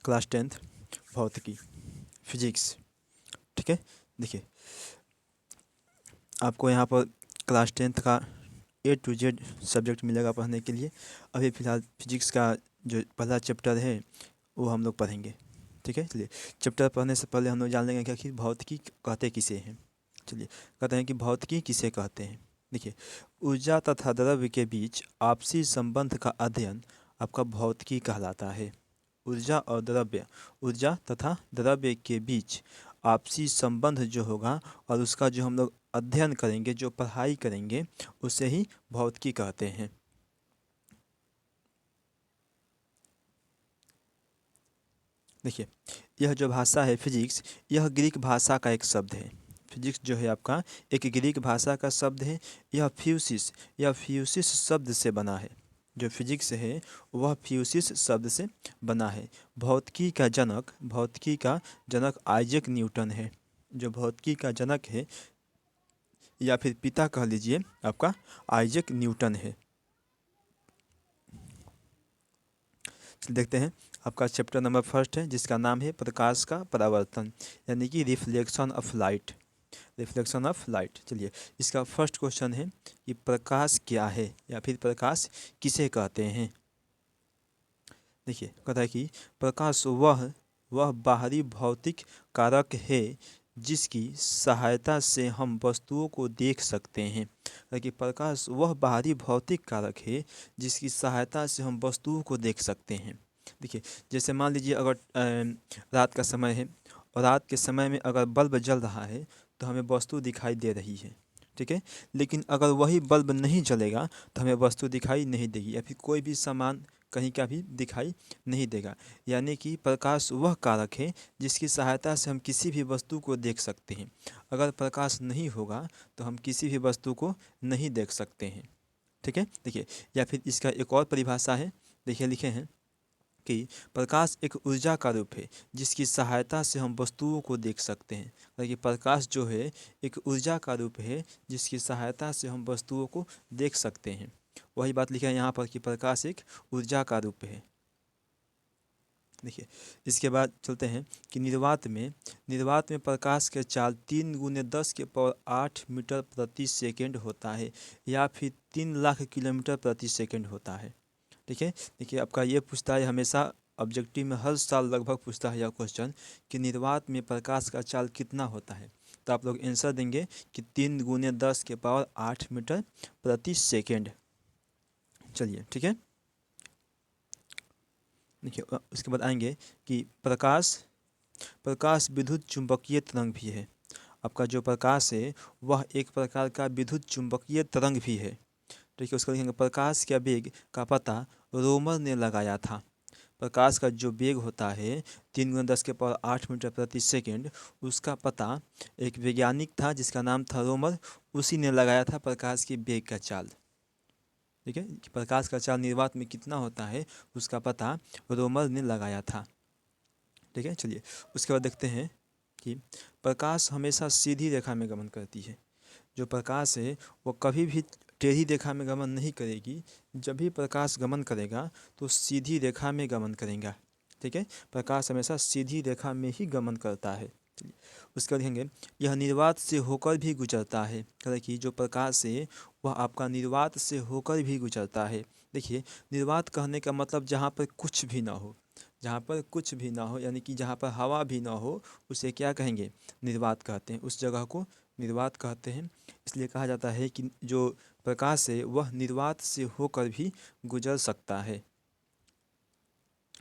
Class 10th भौतिकी physics. ठीक है, देखिए आपको यहाँ पर क्लास 10th का A to Z सब्जेक्ट मिलेगा पढ़ने के लिए। अभी फ़िलहाल फिजिक्स का जो पहला चैप्टर है वो हम लोग पढ़ेंगे। ठीक है, चलिए चैप्टर पढ़ने से पहले हम लोग जान लेंगे कि आखिर भौतिकी कहते किसे हैं। चलिए कहते हैं कि भौतिकी किसे कहते हैं। देखिए ऊर्जा तथा द्रव्य के बीच आपसी संबंध का अध्ययन आपका भौतिकी कहलाता है। ऊर्जा तथा द्रव्य के बीच आपसी संबंध जो होगा और उसका जो हम लोग अध्ययन करेंगे, जो पढ़ाई करेंगे, उसे ही भौतिकी कहते हैं। देखिए यह जो भाषा है फिजिक्स, यह ग्रीक भाषा का एक शब्द है। फिजिक्स जो है आपका एक ग्रीक भाषा का शब्द है। यह फ्यूसिस शब्द से बना है। जो फिजिक्स है वह फ्यूसिस शब्द से बना है। भौतिकी का जनक आइजैक न्यूटन है। जो भौतिकी का जनक है या फिर पिता कह लीजिए आपका आइजैक न्यूटन है। देखते हैं आपका चैप्टर नंबर फर्स्ट है जिसका नाम है प्रकाश का परावर्तन यानी कि रिफ्लेक्शन ऑफ लाइट। चलिए इसका फर्स्ट क्वेश्चन है कि प्रकाश क्या है या फिर प्रकाश किसे कहते हैं। देखिए कहता है कि प्रकाश वह बाहरी भौतिक कारक है जिसकी सहायता से हम वस्तुओं को देख सकते हैं। कि प्रकाश वह बाहरी भौतिक कारक है जिसकी सहायता से हम वस्तुओं को देख सकते हैं। देखिए जैसे मान लीजिए अगर रात का समय है और रात के समय में अगर बल्ब जल रहा है तो हमें वस्तु दिखाई दे रही है। ठीक है, लेकिन अगर वही बल्ब नहीं जलेगा तो हमें वस्तु दिखाई नहीं देगी या फिर कोई भी सामान कहीं का भी दिखाई नहीं देगा। यानी कि प्रकाश वह कारक है जिसकी सहायता से हम किसी भी वस्तु को देख सकते हैं। अगर प्रकाश नहीं होगा तो हम किसी भी वस्तु को नहीं देख सकते हैं। ठीक है, देखिए या फिर इसका एक और परिभाषा है। देखिए लिखे हैं कि प्रकाश एक ऊर्जा का रूप है जिसकी सहायता से हम वस्तुओं को देख सकते हैं। देखिए प्रकाश जो है एक ऊर्जा का रूप है जिसकी सहायता से हम वस्तुओं को देख सकते हैं। वही बात लिखा है यहाँ पर कि प्रकाश एक ऊर्जा का रूप है। देखिए इसके बाद चलते हैं कि निर्वात में प्रकाश के चाल 3×10⁸ मीटर प्रति सेकेंड होता है या फिर 3 लाख किलोमीटर प्रति सेकेंड होता है। ठीक है, देखिए आपका ये पूछता है हमेशा ऑब्जेक्टिव में हर साल लगभग पूछता है यह क्वेश्चन कि निर्वात में प्रकाश का चाल कितना होता है। तो आप लोग आंसर देंगे कि 3×10⁸ मीटर प्रति सेकेंड। चलिए ठीक है, देखिए उसके बाद आएंगे कि प्रकाश विद्युत चुंबकीय तरंग भी है। आपका जो प्रकाश है वह एक प्रकार का विद्युत चुंबकीय तरंग भी है। देखिए उसका लिखेंगे प्रकाश के वेग का पता रोमर ने लगाया था। प्रकाश का जो वेग होता है 3×10⁸ मीटर प्रति सेकेंड, उसका पता एक वैज्ञानिक था जिसका नाम था रोमर। उसी ने लगाया था प्रकाश के वेग का चाल। ठीक है, प्रकाश का चाल निर्वात में कितना होता है उसका पता रोमर ने लगाया था। ठीक है, चलिए उसके बाद देखते हैं कि प्रकाश हमेशा सीधी रेखा में गमन करती है। जो प्रकाश है वो कभी भी टेढ़ी रेखा में गमन नहीं करेगी। जब भी प्रकाश गमन करेगा तो सीधी रेखा में गमन करेगा। ठीक है, प्रकाश हमेशा सीधी रेखा में ही गमन करता है। चलिए उसके बाद देखेंगे यह निर्वात से होकर भी गुजरता है। कहते कि जो प्रकाश है वह आपका निर्वात से होकर भी गुजरता है। देखिए निर्वात कहने का मतलब जहाँ पर कुछ भी ना हो, यानी कि जहाँ पर हवा भी ना हो उसे क्या कहेंगे, निर्वात कहते हैं। उस जगह को निर्वात कहते हैं। इसलिए कहा जाता है कि जो प्रकाश है वह निर्वात से होकर भी गुजर सकता है।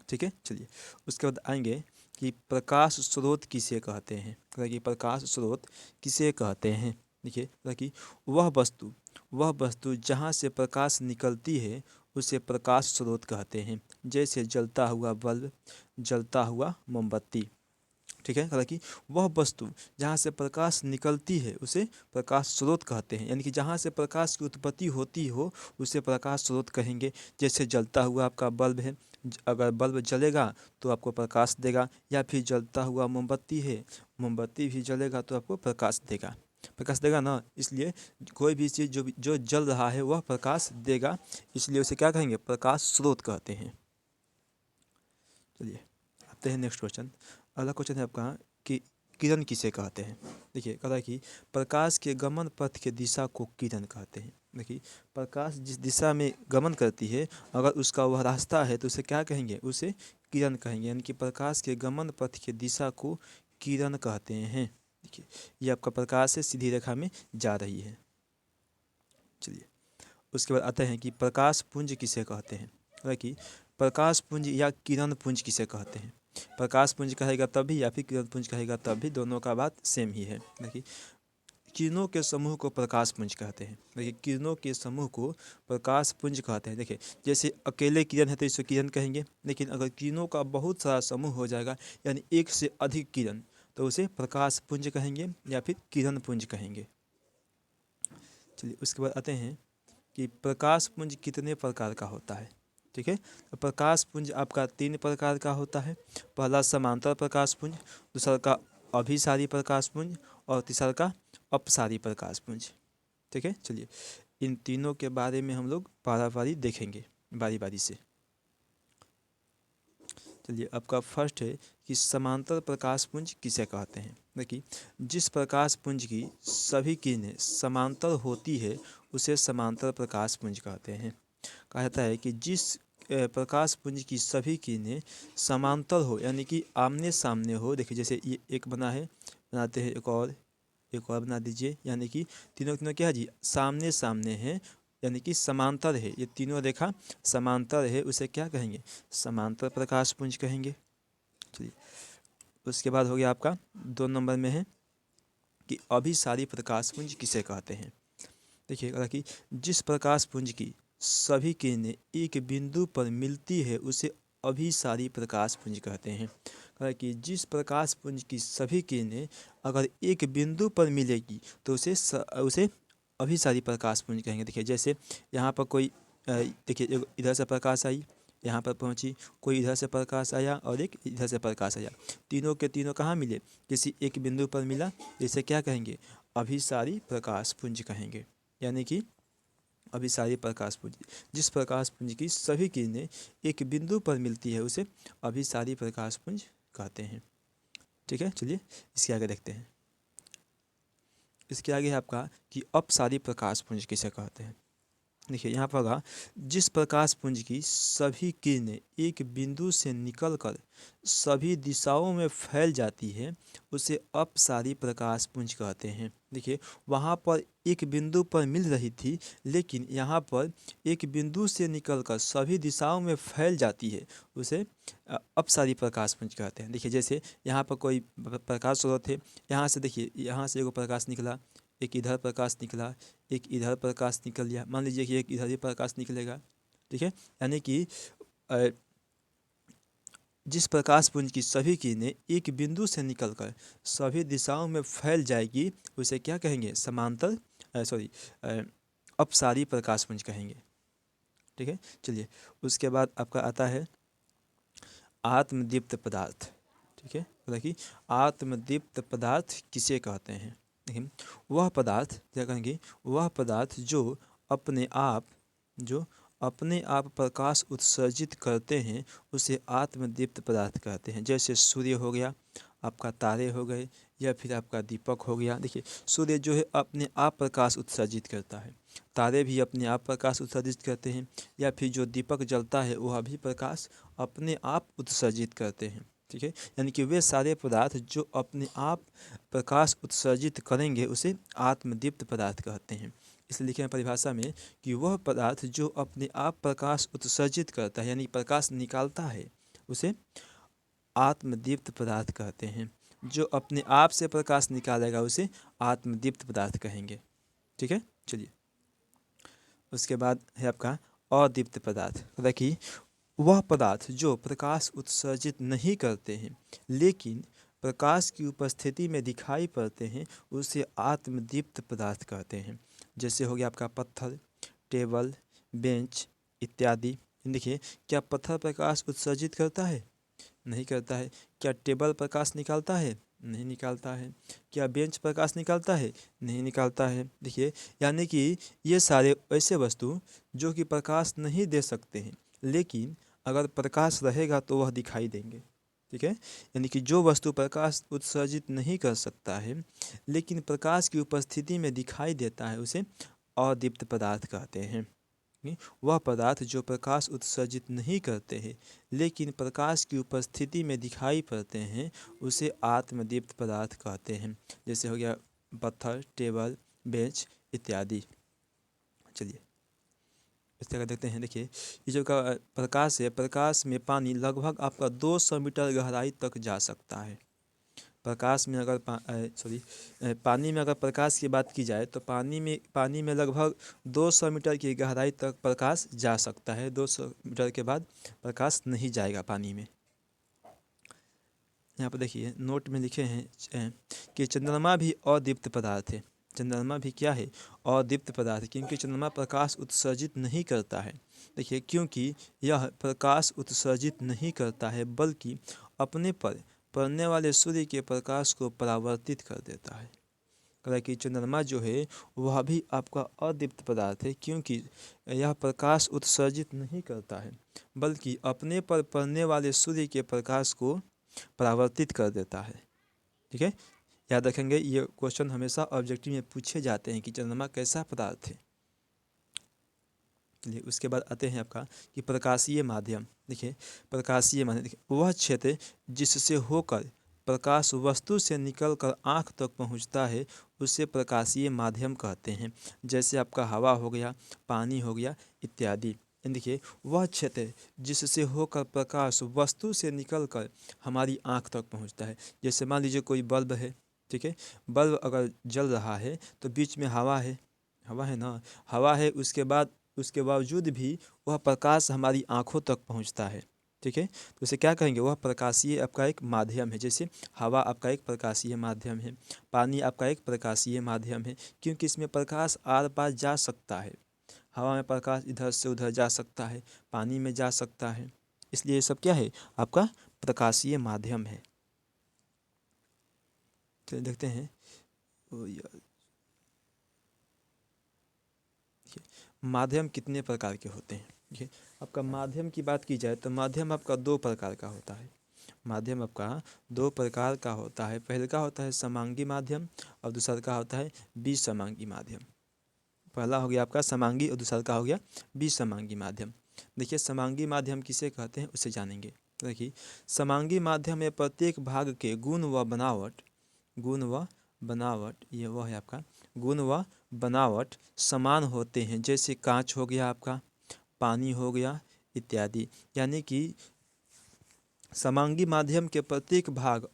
ठीक है, चलिए उसके बाद आएंगे कि प्रकाश स्रोत किसे कहते हैं। कि प्रकाश स्रोत किसे कहते हैं। देखिए कि वह वस्तु जहाँ से प्रकाश निकलती है उसे प्रकाश स्रोत कहते हैं। जैसे जलता हुआ बल्ब, जलता हुआ मोमबत्ती। ठीक है, हालांकि वह वस्तु जहाँ से प्रकाश निकलती है उसे प्रकाश स्रोत कहते हैं। यानी कि जहाँ से प्रकाश की उत्पत्ति होती हो उसे प्रकाश स्रोत कहेंगे। जैसे जलता हुआ आपका बल्ब है, अगर बल्ब जलेगा तो आपको प्रकाश देगा। या फिर जलता हुआ मोमबत्ती है, मोमबत्ती भी जलेगा तो आपको प्रकाश देगा ना। इसलिए कोई भी चीज़ जो जल रहा है वह प्रकाश देगा, इसलिए उसे क्या कहेंगे, प्रकाश स्रोत कहते हैं। चलिए देखते हैं नेक्स्ट क्वेश्चन। अगला क्वेश्चन है आपका कि किरण किसे कहते हैं। देखिए कह रहा है कि प्रकाश के गमन पथ के दिशा को किरण कहते हैं। देखिए प्रकाश जिस दिशा में गमन करती है अगर उसका वह रास्ता है तो उसे क्या कहेंगे, उसे किरण कहेंगे। यानी कि प्रकाश के गमन पथ के दिशा को किरण कहते हैं। देखिए ये आपका प्रकाश है, सीधी रेखा में जा रही है। चलिए उसके बाद आते हैं कि प्रकाश पुंज किसे कहते हैं। कि प्रकाश पुंज या किरण पुंज किसे कहते हैं। प्रकाश पुंज कहेगा तभी या फिर किरण पुंज कहेगा तभी, दोनों का बात सेम ही है। देखिए किरणों के समूह को प्रकाश पुंज कहते हैं। देखिए किरणों के समूह को प्रकाश पुंज कहते हैं। देखिए जैसे अकेले किरण है तो इसे किरण कहेंगे, लेकिन अगर किरणों का बहुत सारा समूह हो जाएगा यानी एक से अधिक किरण तो उसे प्रकाश पुंज कहेंगे या फिर किरण पुंज कहेंगे। चलिए उसके बाद आते हैं कि प्रकाश पुंज कितने प्रकार का होता है। ठीक है, तो प्रकाश पुंज आपका 3 प्रकार का होता है। पहला समांतर प्रकाश पुंज, दूसरा का अभिसारी प्रकाश पुंज और तीसरा का अपसारी प्रकाश पुंज। ठीक है, चलिए इन तीनों के बारे में हम लोग पारी देखेंगे बारी बारी से। चलिए आपका फर्स्ट है कि समांतर प्रकाश पुंज किसे कहते हैं। देखिए जिस प्रकाश पुंज की सभी किरणें समांतर होती है उसे समांतर प्रकाश पुंज कहते हैं। कहा जाता है कि जिस प्रकाश पुंज की सभी किरणें समांतर हो यानी कि आमने सामने हो। देखिए जैसे ये एक बना है, बनाते हैं एक और बना दीजिए। यानी कि तीनों तीनों क्या है जी, सामने सामने हैं यानी कि समांतर है। ये तीनों रेखा समांतर है, उसे क्या कहेंगे, समांतर प्रकाश पुंज कहेंगे। चलिए उसके बाद हो गया आपका 2 नंबर में है कि अभिसारी प्रकाश पुंज किसे कहते हैं। देखिए कि जिस प्रकाश पुंज की सभी किरणें एक बिंदु पर मिलती है उसे अभिसारी प्रकाश पुंज कहते हैं। कहा कि जिस प्रकाश पुंज की सभी किरणें अगर एक बिंदु पर मिलेगी तो उसे अभिसारी प्रकाश पुंज कहेंगे। देखिए जैसे यहाँ पर कोई देखिए इधर से प्रकाश आई, यहाँ पर पहुँची, कोई इधर से प्रकाश आया और एक इधर से प्रकाश आया, तीनों के तीनों कहाँ मिले, किसी एक बिंदु पर मिला, इसे क्या कहेंगे, अभिसारी प्रकाश पुंज कहेंगे। यानी कि अभिसारी प्रकाश पुंज, जिस प्रकाश पुंज की सभी किरणें एक बिंदु पर मिलती है उसे अभिसारी प्रकाश पुंज कहते हैं। ठीक है, चलिए इसके आगे देखते हैं। इसके आगे है आपका कि अपसारी प्रकाश पुंज किसे कहते हैं। देखिए यहाँ पर होगा जिस प्रकाश पुंज की सभी किरणें एक बिंदु से निकलकर सभी दिशाओं में फैल जाती है उसे अपसारी प्रकाश पुंज कहते हैं। देखिए वहाँ पर एक बिंदु पर मिल रही थी लेकिन यहाँ पर एक बिंदु से निकलकर सभी दिशाओं में फैल जाती है उसे अपसारी प्रकाश पुंज कहते हैं। देखिए जैसे यहाँ पर कोई प्रकाश स्रोत है, यहाँ से देखिए यहाँ से एगो प्रकाश निकला, एक इधर प्रकाश निकला, एक इधर प्रकाश निकल गया, मान लीजिए कि एक इधर ही प्रकाश निकलेगा। ठीक है, यानी कि जिस प्रकाश पुंज की सभी किरणें एक बिंदु से निकलकर सभी दिशाओं में फैल जाएगी उसे क्या कहेंगे, समांतर अपसारी प्रकाश पुंज कहेंगे। ठीक है, चलिए उसके बाद आपका आता है आत्मदीप्त पदार्थ। ठीक है, देखिए आत्मदीप्त पदार्थ किसे कहते हैं। देखिए वह पदार्थ क्या कहेंगे, वह पदार्थ जो अपने आप प्रकाश उत्सर्जित करते हैं उसे आत्मदीप्त पदार्थ कहते हैं। जैसे सूर्य हो गया, आपका तारे हो गए या फिर आपका दीपक हो गया। देखिए सूर्य जो है अपने आप प्रकाश उत्सर्जित करता है, तारे भी अपने आप प्रकाश उत्सर्जित करते हैं, या फिर जो दीपक जलता है वह भी प्रकाश अपने आप उत्सर्जित करते हैं। ठीक है, यानी कि वे सारे पदार्थ जो अपने आप प्रकाश उत्सर्जित करेंगे उसे आत्मदीप्त पदार्थ कहते हैं। इसलिए लिखे हैं परिभाषा में कि वह पदार्थ जो अपने आप प्रकाश उत्सर्जित करता है यानी प्रकाश निकालता है उसे आत्मदीप्त पदार्थ कहते हैं। जो अपने आप से प्रकाश निकालेगा उसे आत्मदीप्त पदार्थ कहेंगे। ठीक है, चलिए उसके बाद है आपका अदीप्त पदार्थ। देखिए वह पदार्थ जो प्रकाश उत्सर्जित नहीं करते हैं लेकिन प्रकाश की उपस्थिति में दिखाई पड़ते हैं उसे आत्मदीप्त पदार्थ कहते हैं। जैसे हो गया आपका पत्थर, टेबल, बेंच इत्यादि। देखिए क्या पत्थर प्रकाश उत्सर्जित करता है, नहीं करता है। क्या टेबल प्रकाश निकालता है, नहीं निकालता है। क्या बेंच प्रकाश निकालता है, नहीं निकालता है। देखिए यानी कि ये सारे ऐसे वस्तु जो कि प्रकाश नहीं दे सकते हैं लेकिन अगर प्रकाश रहेगा तो वह दिखाई देंगे। ठीक है। यानी कि जो वस्तु प्रकाश उत्सर्जित नहीं कर सकता है लेकिन प्रकाश की उपस्थिति में दिखाई देता है उसे अदीप्त पदार्थ कहते हैं। वह पदार्थ जो प्रकाश उत्सर्जित नहीं करते हैं लेकिन प्रकाश की उपस्थिति में दिखाई पड़ते हैं उसे आत्मदीप्त पदार्थ कहते हैं। जैसे हो गया पत्थर, टेबल, बेंच इत्यादि। चलिए इस तरह देखते हैं। देखिए ये जो का प्रकाश है, प्रकाश में पानी लगभग आपका 200 मीटर गहराई तक जा सकता है। प्रकाश में अगर पानी में अगर प्रकाश की बात की जाए तो पानी में लगभग 200 मीटर की गहराई तक प्रकाश जा सकता है। 200 मीटर के बाद प्रकाश नहीं जाएगा पानी में। यहाँ पर देखिए नोट में लिखे हैं कि चंद्रमा भी अदीप्त पदार्थ है। चंद्रमा भी क्या है? अदीप्त पदार्थ, क्योंकि चंद्रमा प्रकाश उत्सर्जित नहीं करता है। देखिए क्योंकि यह प्रकाश उत्सर्जित नहीं करता है बल्कि अपने पर पड़ने वाले सूर्य के प्रकाश को परावर्तित कर देता है। हालांकि चंद्रमा जो है वह भी आपका अदीप्त पदार्थ है क्योंकि यह प्रकाश उत्सर्जित नहीं करता है बल्कि अपने पर पड़ने वाले सूर्य के प्रकाश को परावर्तित कर देता है। ठीक है, याद रखेंगे ये क्वेश्चन हमेशा ऑब्जेक्टिव में पूछे जाते हैं कि चंद्रमा कैसा पदार्थ है। चलिए उसके बाद आते हैं आपका कि प्रकाशीय माध्यम। देखिए प्रकाशीय माध्यम, देखिए वह क्षेत्र जिससे होकर प्रकाश वस्तु से निकलकर आँख तक पहुँचता है उसे प्रकाशीय माध्यम कहते हैं। जैसे आपका हवा हो गया, पानी हो गया इत्यादि। देखिए वह क्षेत्र जिससे होकर प्रकाश वस्तु से निकलकर हमारी आँख तक पहुँचता है। जैसे मान लीजिए कोई बल्ब है, ठीक है, बल्ब अगर जल रहा है तो बीच में हवा है ना, हवा है, उसके बावजूद भी वह प्रकाश हमारी आँखों तक पहुँचता है। ठीक है, तो उसे क्या कहेंगे? वह प्रकाशीय आपका एक माध्यम है। जैसे हवा आपका एक प्रकाशीय माध्यम है, पानी आपका एक प्रकाशीय माध्यम है क्योंकि इसमें प्रकाश आर पार जा सकता है। हवा में प्रकाश इधर से उधर जा सकता है, पानी में जा सकता है, इसलिए ये सब क्या है? आपका प्रकाशीय माध्यम है। तो देखते हैं माध्यम कितने प्रकार के होते हैं। देखिए आपका माध्यम की बात की जाए तो माध्यम आपका 2 प्रकार का होता है। माध्यम आपका 2 प्रकार का होता है। पहले का होता है समांगी माध्यम और दूसरा का होता है विसमांगी माध्यम। पहला हो गया आपका समांगी और दूसरा का हो गया विसमांगी माध्यम। देखिए समांगी माध्यम किसे कहते हैं उसे जानेंगे। देखिए समांगी माध्यम में प्रत्येक भाग के गुण व बनावट ये वह है आपका गुण व बनावट समान होते हैं। जैसे कांच हो गया आपका, पानी हो गया इत्यादि। यानी कि समांगी माध्यम के प्रत्येक भाग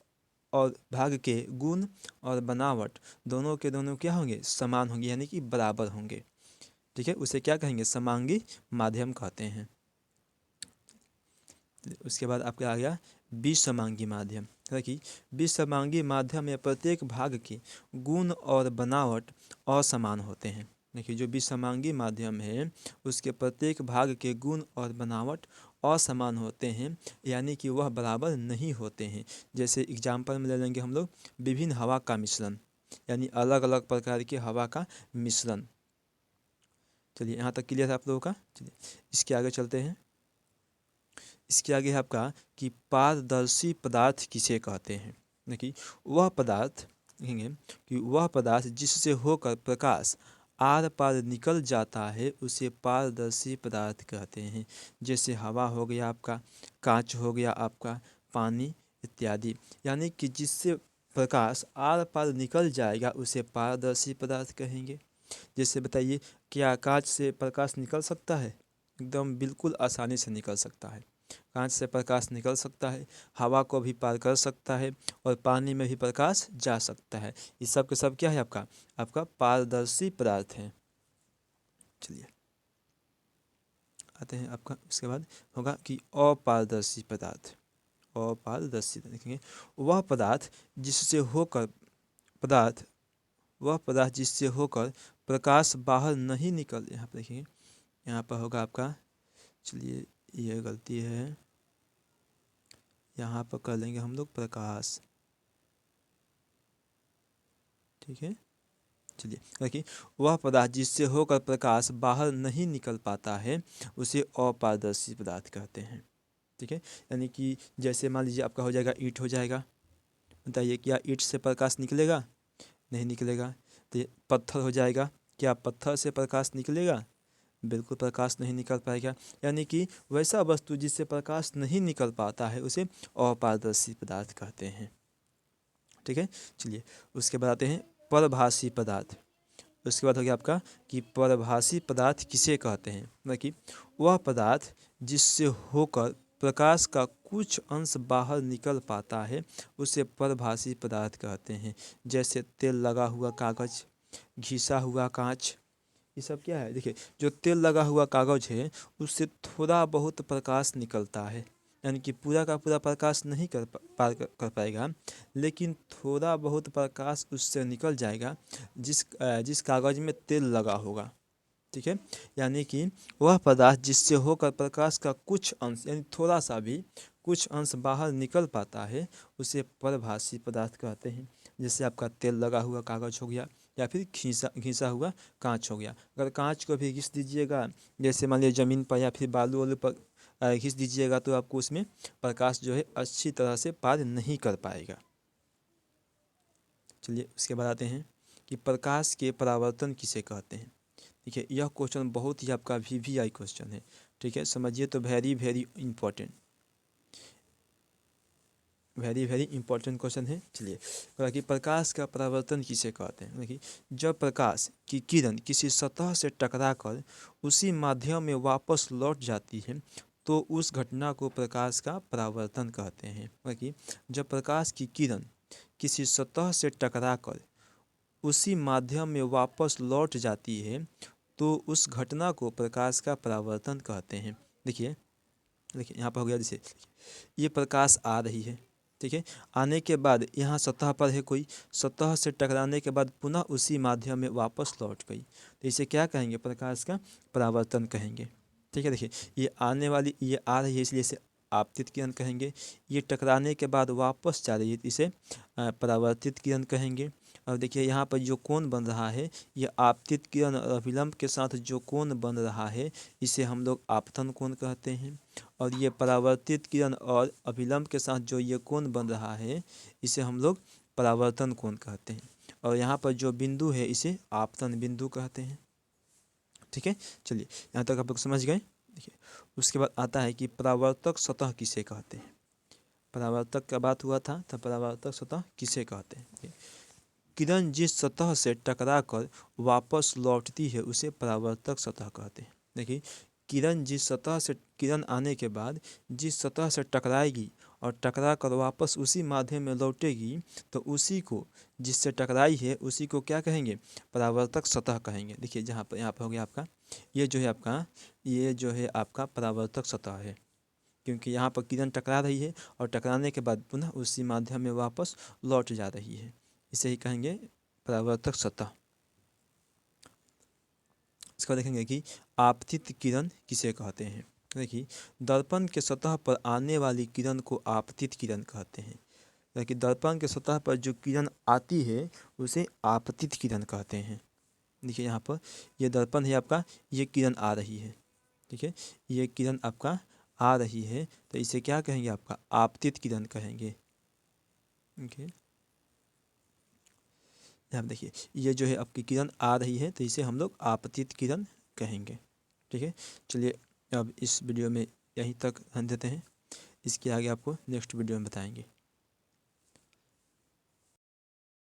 के गुण और बनावट दोनों के दोनों क्या होंगे? समान होंगे, यानी कि बराबर होंगे। ठीक है, उसे क्या कहेंगे? समांगी माध्यम कहते हैं। उसके बाद आपका आ गया विसमांगी माध्यम। देखिए विसमांगी माध्यम में प्रत्येक भाग के गुण और बनावट असमान होते हैं। देखिए जो विसमांगी माध्यम है उसके प्रत्येक भाग के गुण और बनावट असमान होते हैं, यानी कि वह बराबर नहीं होते हैं। जैसे एग्जाम्पल में ले लेंगे हम लोग विभिन्न हवा का मिश्रण, यानी अलग अलग प्रकार की हवा का मिश्रण। चलिए यहाँ तक क्लियर है आप लोगों का। चलिए इसके आगे चलते हैं। इसके आगे है आपका कि पारदर्शी पदार्थ किसे कहते हैं। देखिए वह पदार्थ देखेंगे कि वह पदार्थ जिससे होकर प्रकाश आर पार निकल जाता है उसे पारदर्शी पदार्थ कहते हैं। जैसे हवा हो गया आपका, कांच हो गया आपका, पानी इत्यादि। यानी कि जिससे प्रकाश आर पार निकल जाएगा उसे पारदर्शी पदार्थ कहेंगे। जैसे बताइए क्या कांच से प्रकाश निकल सकता है? एकदम बिल्कुल आसानी से निकल सकता है। कांच से प्रकाश निकल सकता है, हवा को भी पार कर सकता है और पानी में भी प्रकाश जा सकता है। ये सब के सब क्या है? आपका पारदर्शी पदार्थ है। चलिए आते हैं आपका, उसके बाद होगा कि अपारदर्शी पदार्थ। अपारदर्शी देखेंगे वह पदार्थ जिससे होकर प्रकाश बाहर नहीं निकल, यहाँ पर देखिए यहाँ पर होगा आपका, चलिए ये गलती है, यहाँ पर कर लेंगे हम लोग प्रकाश। ठीक है, चलिए देखिए वह पदार्थ जिससे होकर प्रकाश बाहर नहीं निकल पाता है उसे अपारदर्शी पदार्थ कहते हैं। ठीक है। यानी कि जैसे मान लीजिए आपका हो जाएगा ईंट हो जाएगा, बताइए क्या ईंट से प्रकाश निकलेगा? नहीं निकलेगा। तो ये पत्थर हो जाएगा, क्या पत्थर से प्रकाश निकलेगा? बिल्कुल प्रकाश नहीं निकल पाएगा। यानी कि वैसा वस्तु जिससे प्रकाश नहीं निकल पाता है उसे अपारदर्शी पदार्थ कहते हैं। ठीक है। चलिए उसके बाद आते हैं परभासी पदार्थ। उसके बाद हो गया आपका कि परभासी पदार्थ किसे कहते हैं, मतलब कि वह पदार्थ जिससे होकर प्रकाश का कुछ अंश बाहर निकल पाता है उसे परभासी पदार्थ कहते हैं। जैसे तेल लगा हुआ कागज़, घिसा हुआ कांच, ये सब क्या है? देखिए जो तेल लगा हुआ कागज़ है उससे थोड़ा बहुत प्रकाश निकलता है, यानी कि पूरा का पूरा प्रकाश नहीं कर पाएगा, लेकिन थोड़ा बहुत प्रकाश उससे निकल जाएगा जिस कागज़ में तेल लगा होगा। ठीक है। यानी कि वह पदार्थ जिससे होकर प्रकाश का कुछ अंश यानी थोड़ा सा भी कुछ अंश बाहर निकल पाता है उसे परभासी पदार्थ कहते हैं। जैसे आपका तेल लगा हुआ कागज़ हो गया या फिर घिसा घिसा हुआ कांच हो गया। अगर कांच को भी घिस दीजिएगा, जैसे मान लीजिए ज़मीन पर या फिर बालू वालू पर घिस दीजिएगा, तो आपको उसमें प्रकाश जो है अच्छी तरह से पार नहीं कर पाएगा। चलिए उसके बाद आते हैं कि प्रकाश के परावर्तन किसे कहते हैं। ठीक है, यह क्वेश्चन बहुत ही आपका VVI क्वेश्चन है। ठीक है, समझिए तो very very important, very very important question है। चलिए बोला कि प्रकाश का परावर्तन किसे कहते हैं। देखिए जब प्रकाश की किरण किसी सतह से टकराकर उसी माध्यम में वापस लौट जाती है तो उस घटना को प्रकाश का परावर्तन कहते हैं। कि जब प्रकाश की किरण किसी सतह से टकराकर उसी माध्यम में वापस लौट जाती है तो उस घटना को प्रकाश का परावर्तन कहते हैं। देखिए देखिए यहाँ पर हो गया, जैसे ये प्रकाश आ रही है, ठीक है, आने के बाद यहाँ सतह पर है कोई, सतह से टकराने के बाद पुनः उसी माध्यम में वापस लौट गई, तो इसे क्या कहेंगे? प्रकाश का परावर्तन कहेंगे। ठीक है। देखिए ये आने वाली, ये आ रही है इसलिए इसे आपतित किरण कहेंगे। ये टकराने के बाद वापस जा रही है तो इसे परावर्तित किरण कहेंगे। और देखिए यहाँ पर जो कोण बन रहा है, ये आपतित किरण और अभिलंब के साथ जो कोण बन रहा है इसे हम लोग आपतन कोण कहते हैं। और ये परावर्तित किरण और अभिलंब के साथ जो ये कोण बन रहा है इसे हम लोग परावर्तन कोण कहते हैं। और यहाँ पर जो बिंदु है इसे आपतन बिंदु कहते हैं। ठीक है। चलिए यहाँ तक आप लोग समझ गए। देखिए उसके बाद आता है कि परावर्तक सतह किसे कहते हैं। परावर्तक का बात हुआ था, तो परावर्तक सतह किसे कहते हैं? किरण जिस सतह से टकराकर वापस लौटती है उसे परावर्तक सतह कहते हैं। देखिए किरण जिस सतह से, किरण आने के बाद जिस सतह से टकराएगी और टकरा कर वापस उसी माध्यम में लौटेगी तो उसी को, जिससे टकराई है उसी को क्या कहेंगे? परावर्तक सतह कहेंगे। देखिए जहाँ पर, यहाँ पर हो गया आपका, ये जो है आपका, ये जो है आपका परावर्तक सतह है, क्योंकि यहाँ पर किरण टकरा रही है और टकराने के बाद पुनः उसी माध्यम में वापस लौट जा रही है, इसे ही कहेंगे परावर्तक सतह। इसका देखेंगे कि आपतित किरण किसे कहते हैं। देखिए दर्पण के सतह पर आने वाली किरण को आपतित किरण कहते हैं। देखिए दर्पण के सतह पर जो किरण आती है उसे आपतित किरण कहते हैं। देखिए यहाँ पर ये दर्पण है आपका, ये किरण आ रही है, ठीक है, ये किरण आपका आ रही है तो इसे क्या कहेंगे? आपका आपतित किरण कहेंगे। ओके, यहाँ देखिए ये जो है आपकी किरण आ रही है तो इसे हम लोग आपतित किरण कहेंगे। ठीक है। चलिए अब इस वीडियो में यहीं तक ध्यान देते हैं, इसके आगे आपको नेक्स्ट वीडियो में बताएंगे।